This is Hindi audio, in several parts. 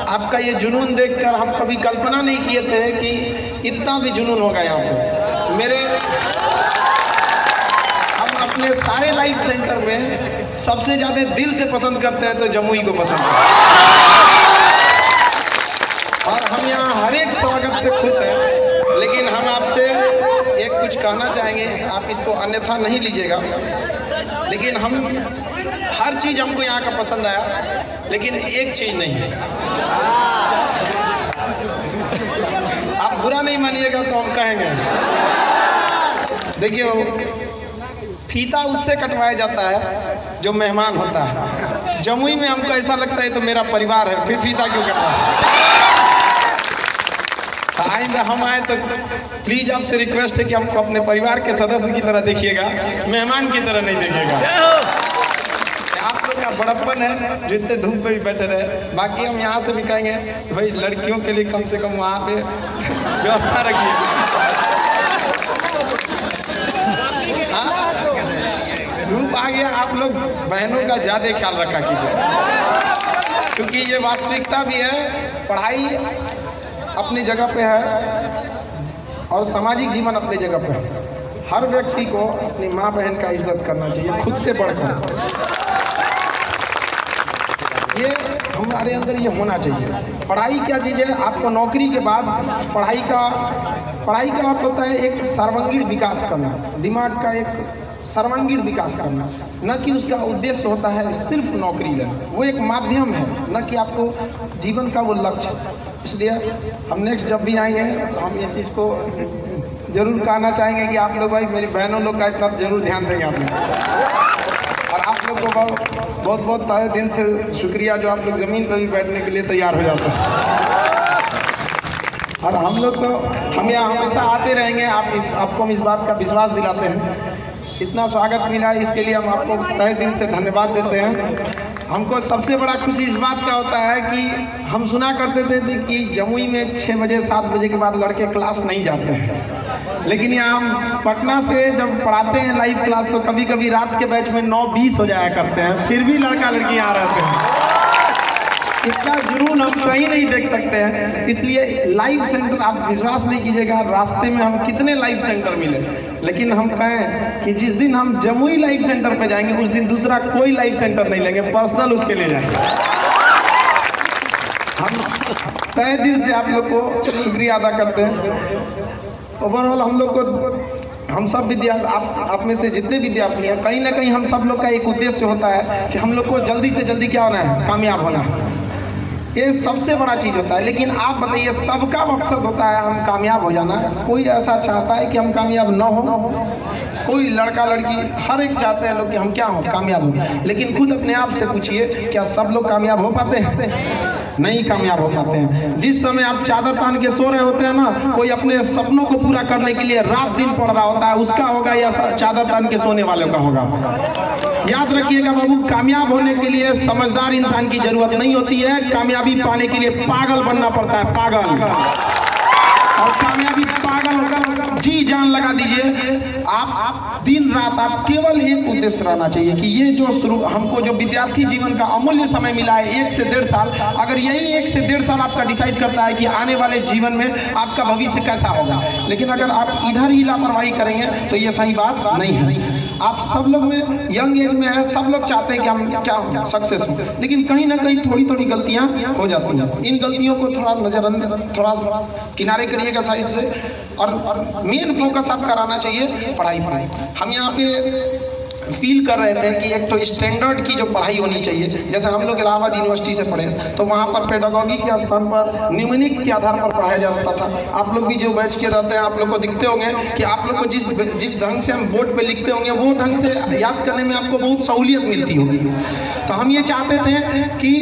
आपका ये जुनून देखकर हम कभी कल्पना नहीं किए थे कि इतना भी जुनून होगा यहाँ पे। मेरे हम अपने सारे लाइफ सेंटर में सबसे ज़्यादा दिल से पसंद करते हैं तो जमुई को पसंद करते हैं, और हम यहाँ हर एक स्वागत से खुश हैं। लेकिन हम आपसे एक कुछ कहना चाहेंगे, आप इसको अन्यथा नहीं लीजिएगा, लेकिन हम हर चीज़ हमको यहाँ का पसंद आया, लेकिन एक चीज़ नहीं है। आप बुरा नहीं मानिएगा तो हम कहेंगे, देखिए फीता उससे कटवाया जाता है जो मेहमान होता है। जमुई में हमको ऐसा लगता है तो मेरा परिवार है, फिर फीता क्यों कटवा है? आइंदा हम आए तो प्लीज आपसे रिक्वेस्ट है कि हमको अपने परिवार के सदस्य की तरह देखिएगा, मेहमान की तरह नहीं देखिएगा। आप लोग का बड़प्पन है जो इतने धूप पे भी बैठे रहे। बाकी हम यहाँ से भी कहेंगे भाई लड़कियों के लिए कम से कम वहाँ पे व्यवस्था रखिए। धूप आ गया, आप लोग बहनों का ज़्यादा ख्याल रखा कीजिए, क्योंकि ये वास्तविकता भी है। पढ़ाई अपनी जगह पे है और सामाजिक जीवन अपनी जगह पे है। हर व्यक्ति को अपनी माँ बहन का इज्जत करना चाहिए खुद से बढ़कर। ये हमारे अंदर ये होना चाहिए। पढ़ाई क्या चीज़ है? आपको नौकरी के बाद पढ़ाई का अर्थ होता है एक सर्वांगीण विकास करना, दिमाग का एक सर्वांगीण विकास करना, न कि उसका उद्देश्य होता है सिर्फ नौकरी लेना। वो एक माध्यम है, न कि आपको जीवन का वो लक्ष्य। इसलिए हम नेक्स्ट जब भी आएंगे तो हम इस चीज़ को जरूर कहना चाहेंगे कि आप लोग भाई मेरी बहनों लोग का इतना जरूर ध्यान देंगे आप लोग। और आप लोग को बहुत बहुत तहे दिन से शुक्रिया जो आप लोग ज़मीन पर भी बैठने के लिए तैयार हो जाते हैं। और हम लोग तो हम यहाँ हमेशा आते रहेंगे, आपको हम इस बात का विश्वास दिलाते हैं। इतना स्वागत मिला इसके लिए हम आपको तहे दिल से धन्यवाद देते हैं। हमको सबसे बड़ा खुशी इस बात का होता है कि हम सुना करते थे कि जमुई में 6 बजे 7 बजे के बाद लड़के क्लास नहीं जाते हैं, लेकिन यहाँ हम पटना से जब पढ़ाते हैं लाइव क्लास तो कभी कभी रात के बैच में 9:20 हो जाया करते हैं, फिर भी लड़का लड़की यहाँ रहते हैं। इतना जुनून हम कहीं नहीं देख सकते हैं। इसलिए लाइव सेंटर आप विश्वास नहीं कीजिएगा, रास्ते में हम कितने लाइव सेंटर मिले, लेकिन हम कहें कि जिस दिन हम जमुई लाइव सेंटर पे जाएंगे उस दिन दूसरा कोई लाइव सेंटर नहीं लेंगे, पर्सनल उसके ले जाएंगे। हम तहे दिल से आप लोग को शुक्रिया अदा करते हैं। ओवरऑल हम लोग को, हम सब विद्यार्थी, आप में से जितने विद्यार्थी हैं, कहीं ना कहीं हम सब लोग का एक उद्देश्य होता है कि हम लोग को जल्दी से जल्दी क्या होना है, कामयाब होना है। ये सबसे बड़ा चीज़ होता है। लेकिन आप बताइए, सबका मकसद होता है हम कामयाब हो जाना। कोई ऐसा चाहता है कि हम कामयाब ना हो? कोई लड़का लड़की हर एक चाहते हैं लोग कि हम क्या हो, कामयाब हो। लेकिन खुद अपने आप से पूछिए, क्या सब लोग कामयाब हो पाते हैं? नहीं कामयाब हो पाते हैं। जिस समय आप चादर तान के सो रहे होते हैं ना, कोई अपने सपनों को पूरा करने के लिए रात दिन पढ़ रहा होता है, उसका होगा या चादर तान के सोने वालों का होगा? याद रखिएगा बाबू, कामयाब होने के लिए समझदार इंसान की जरूरत नहीं होती है, कामयाबी पाने के लिए पागल बनना पड़ता है, पागल। और कामयाबी पागल होकर जी जान लगा दीजिए। आप दिन रात आप केवल एक उद्देश्य रहना चाहिए कि ये जो हमको जो विद्यार्थी जीवन का अमूल्य समय मिला है 1 से 1.5 साल, अगर यही 1 से 1.5 साल आपका डिसाइड करता है कि आने वाले जीवन में आपका भविष्य कैसा होगा। लेकिन अगर आप इधर ही लापरवाही करेंगे तो ये सही बात नहीं है। आप सब लोग में यंग एज में है, सब लोग चाहते हैं कि हम क्या हो, सक्सेस हो, लेकिन कहीं ना कहीं थोड़ी थोड़ी गलतियां हो जाती हैं। इन गलतियों को थोड़ा किनारे करिएगा साइड से, और मेन फोकस आप कराना चाहिए पढ़ाई। हम यहाँ पे फील कर रहे थे कि एक तो स्टैंडर्ड की जो पढ़ाई होनी चाहिए। जैसे हम लोग इलाहाबाद यूनिवर्सिटी से पढ़े तो वहाँ पर पेडागोगी के स्थान पर न्यूमेरिक्स के आधार पर पढ़ाया जाता था। आप लोग भी जो बैच के रहते हैं, आप लोग को दिखते होंगे कि आप लोग को जिस ढंग से हम बोर्ड पे लिखते होंगे वो ढंग से याद करने में आपको बहुत सहूलियत मिलती होगी। तो हम ये चाहते थे कि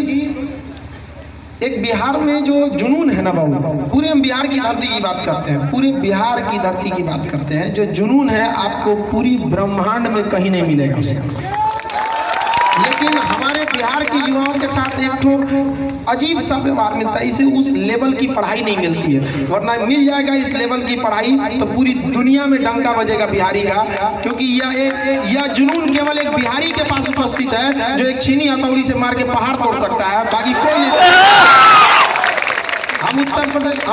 एक बिहार में जो जुनून है ना बाबू, पूरे हम बिहार की धरती की बात करते हैं, पूरे बिहार की धरती की बात करते हैं, जो जुनून है आपको पूरी ब्रह्मांड में कहीं नहीं मिलेगा उसका। लेकिन हमारे बिहार के युवाओं के साथ एक तो अजीब सा व्यवहार मिलता है, इसे उस लेवल की पढ़ाई नहीं मिलती है। वरना मिल जाएगा इस लेवल की पढ़ाई तो पूरी दुनिया में डंका बजेगा बिहारी का, क्योंकि यह जुनून केवल एक बिहारी के पास उपस्थित है जो एक छीनी हथौड़ी से मार के पहाड़ तोड़ सकता है, बाकी कोई नहीं।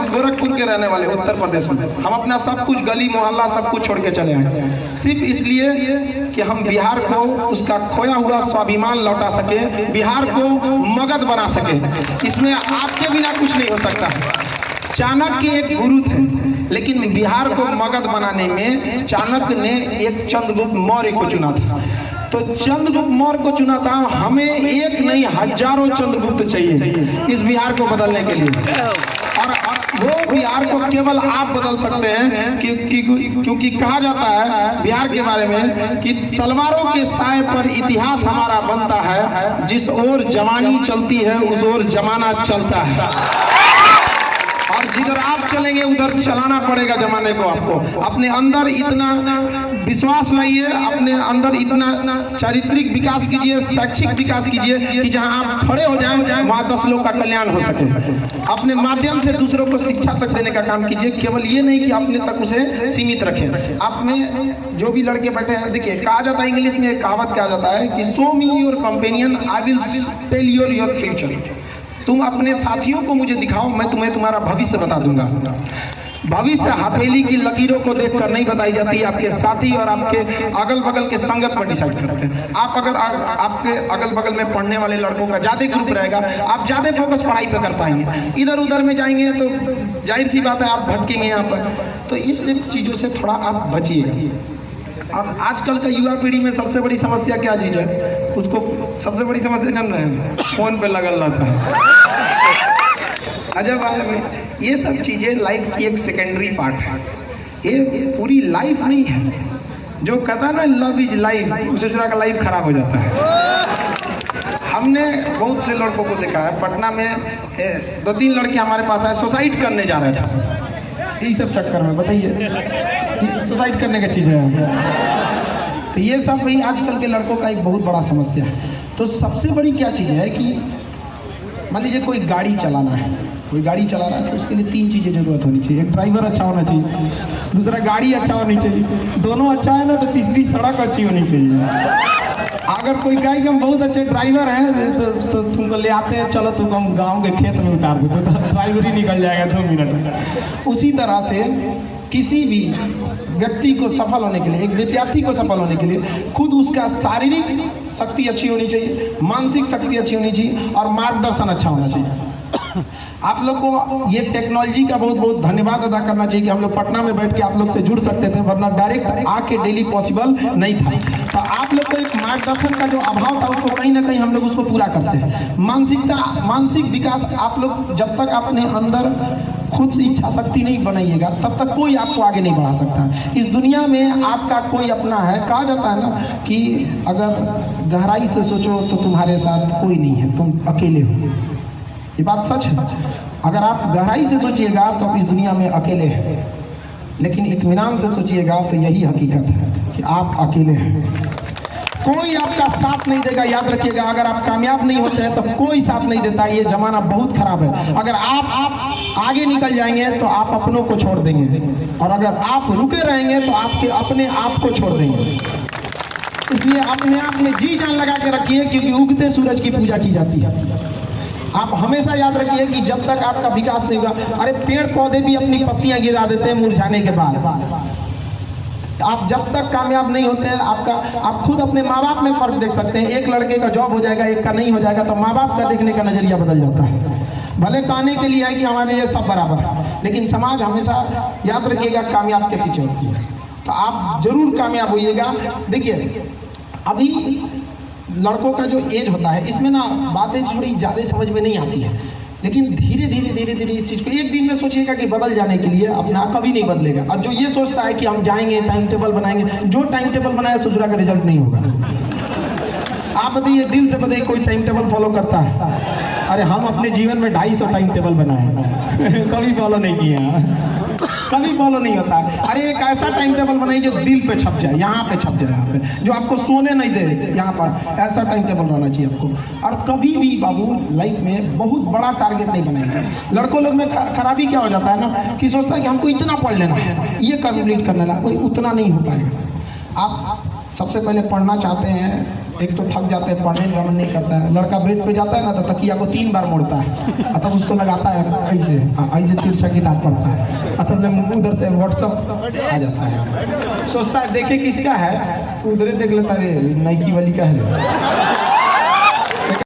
हम गोरखपुर के रहने वाले, उत्तर प्रदेश में। हम अपना सब कुछ गली मोहल्ला सब कुछ छोड़ के चले आए, सिर्फ इसलिए कि हम बिहार को उसका खोया हुआ स्वाभिमान लौटा सके, बिहार को मगध बना सके। इसमें आपके बिना कुछ नहीं हो सकता। चाणक्य एक गुरु थे, लेकिन बिहार को मगध बनाने में चाणक्य ने एक चंद्रगुप्त मौर्य को चुना था। तो चंद्रगुप्त मौर्य को चुना था, हमें एक नहीं हजारों चंद्रगुप्त चाहिए इस बिहार को बदलने के लिए। और वो बिहार को केवल आप बदल सकते हैं क्योंकि कहा जाता है बिहार के बारे में कि तलवारों के साए पर इतिहास हमारा बनता है, जिस ओर जवानी चलती है उस ओर जमाना चलता है। और जिधर आप चलेंगे उधर चलाना पड़ेगा जमाने को। आपको अपने अंदर इतना विश्वास लाइए, अपने अंदर इतना चारित्रिक विकास कीजिए, शैक्षिक विकास कीजिए कि जहां आप खड़े हो जाएं वहां 10 लोग का कल्याण हो सके। अपने माध्यम से दूसरों को शिक्षा तक देने का काम कीजिए, केवल ये नहीं कि अपने तक उसे सीमित रखें। आप में जो भी लड़के बैठे हैं, देखिए कहा जाता है इंग्लिश में एक कहावत कहा जाता है कि show me your companion I will tell your future. तुम अपने साथियों को मुझे दिखाओ, मैं तुम्हें तुम्हारा भविष्य बता दूंगा। भविष्य हथेली की लकीरों को देखकर नहीं बताई जाती, आपके साथी और आपके अगल बगल के संगत पर डिसाइड करते हैं। आप अगर आपके अगल बगल में पढ़ने वाले लड़कों का ज्यादा ग्रुप रहेगा, आप ज्यादा फोकस पढ़ाई पर कर पाएंगे। इधर उधर में जाएंगे तो जाहिर सी बात है आप भटकेंगे यहाँ पर। तो इस चीजों से थोड़ा आप बचिएगा। अब आजकल का युवा पीढ़ी में सबसे बड़ी समस्या क्या चीज है, उसको सबसे बड़ी समस्या जान रहे हैं, फोन पे लगल रहता है। अजब है, ये सब चीजें लाइफ की एक सेकेंडरी पार्ट है, ये पूरी लाइफ नहीं है। जो कहता है ना लव इज लाइफ, उसे दूसरा का लाइफ खराब हो जाता है। हमने बहुत से लड़कों को देखा है, पटना में 2-3 लड़के हमारे पास आए, सुसाइड करने जा रहे थे इस सब चक्कर में। बताइए सुसाइड करने का चीज है। तो ये सब वही आजकल के लड़कों का एक बहुत बड़ा समस्या है। तो सबसे बड़ी क्या चीज़ है कि मान लीजिए कोई गाड़ी चलाना है, कोई गाड़ी चला रहा है तो उसके लिए 3 चीज़ें जरूरत होनी चाहिए। एक ड्राइवर अच्छा होना चाहिए, दूसरा गाड़ी अच्छा होनी चाहिए, दोनों अच्छा है ना तो तीसरी सड़क अच्छी होनी चाहिए। अगर कोई कहे कि हम बहुत अच्छे ड्राइवर हैं तो तुमको ले आते हैं, चलो तुमको हम गाँव के खेत में उतार दो, तो ड्राइवर ही निकल जाएगा 2 मिनट में। उसी तरह से किसी भी व्यक्ति को सफल होने के लिए, एक विद्यार्थी को सफल होने के लिए खुद उसका शारीरिक शक्ति अच्छी होनी चाहिए, मानसिक शक्ति अच्छी होनी चाहिए और मार्गदर्शन अच्छा होना चाहिए। आप लोग को ये टेक्नोलॉजी का बहुत बहुत धन्यवाद अदा करना चाहिए कि हम लोग पटना में बैठ के आप लोग से जुड़ सकते थे, वरना डायरेक्ट आके डेली पॉसिबल नहीं था। तो आप लोग को एक मार्गदर्शन का जो अभाव था उसको कहीं ना कहीं हम लोग उसको पूरा करते हैं। मानसिक विकास आप लोग जब तक अपने अंदर खुद से इच्छा शक्ति नहीं बनाइएगा तब तक कोई आपको आगे नहीं बढ़ा सकता। इस दुनिया में आपका कोई अपना है। कहा जाता है ना कि अगर गहराई से सोचो तो तुम्हारे साथ कोई नहीं है, तुम अकेले हो। ये बात सच है। अगर आप गहराई से सोचिएगा तो इस दुनिया में अकेले हैं, लेकिन इत्मीनान से सोचिएगा तो यही हकीकत है कि आप अकेले हैं। कोई आपका साथ नहीं देगा। याद रखिएगा, अगर आप कामयाब नहीं होते हैं तो कोई साथ नहीं देता। ये जमाना बहुत खराब है। अगर आप आगे निकल जाएंगे तो आप अपनों को छोड़ देंगे, और अगर आप रुके रहेंगे तो आपके अपने आप को छोड़ देंगे। इसलिए अपने आप में जी जान लगा के रखिए, क्योंकि उगते सूरज की पूजा की जाती है। आप हमेशा याद रखिए कि जब तक आपका विकास नहीं हुआ, अरे पेड़ पौधे भी अपनी पत्तियां गिरा देते हैं मुरझाने के बाद। आप जब तक कामयाब नहीं होते हैं, आप खुद अपने माँ बाप में फर्क देख सकते हैं। एक लड़के का जॉब हो जाएगा, एक का नहीं हो जाएगा, तो माँ बाप का देखने का नजरिया बदल जाता है। भले कहने के लिए है कि हमारे लिए सब बराबर है, लेकिन समाज हमेशा याद रखिएगा कामयाब के पीछे होती है। तो आप जरूर कामयाब होइएगा। देखिए अभी लड़कों का जो एज होता है, इसमें ना बातें थोड़ी ज़्यादा समझ में नहीं आती है, लेकिन धीरे धीरे इस चीज़ को एक दिन में सोचिएगा कि बदल जाने के लिए अपना कभी नहीं बदलेगा। और जो ये सोचता है कि हम जाएंगे टाइम टेबल बनाएंगे, जो टाइम टेबल बनाया ससुरा का रिजल्ट नहीं होगा। आप बताइए, दिल से बताइए कोई टाइम टेबल फॉलो करता है? अरे हम अपने जीवन में 250 टाइम टेबल बनाए कभी फॉलो नहीं किया, कभी फॉलो नहीं होता। अरे एक ऐसा टाइम टेबल बनाइए जो दिल पे छप जाए, यहाँ पे छप जाए, यहाँ पे जो आपको सोने नहीं दे, यहाँ पर ऐसा टाइम टेबल रहना चाहिए आपको। और कभी भी बाबू लाइफ में बहुत बड़ा टारगेट नहीं बनाएंगे। लड़कों लोग में खराबी क्या हो जाता है ना कि सोचता है कि हमको इतना पढ़ लेना है, ये कंप्लीट करना है, कोई उतना नहीं हो पाएगा। आप सबसे पहले पढ़ना चाहते हैं एक तो थक जाते हैं, पढ़ने का मन नहीं करता है, लड़का बेड पे जाता है ना तो तकिया को 3 बार मोड़ता है, तब उसको लगाता है ऐसे ऐसे तिरछा किताब पढ़ता है, तब उधर से व्हाट्सअप आ जाता है, सोचता है देखे किसका है, उधर देख लेता है नाइकी वाली का है।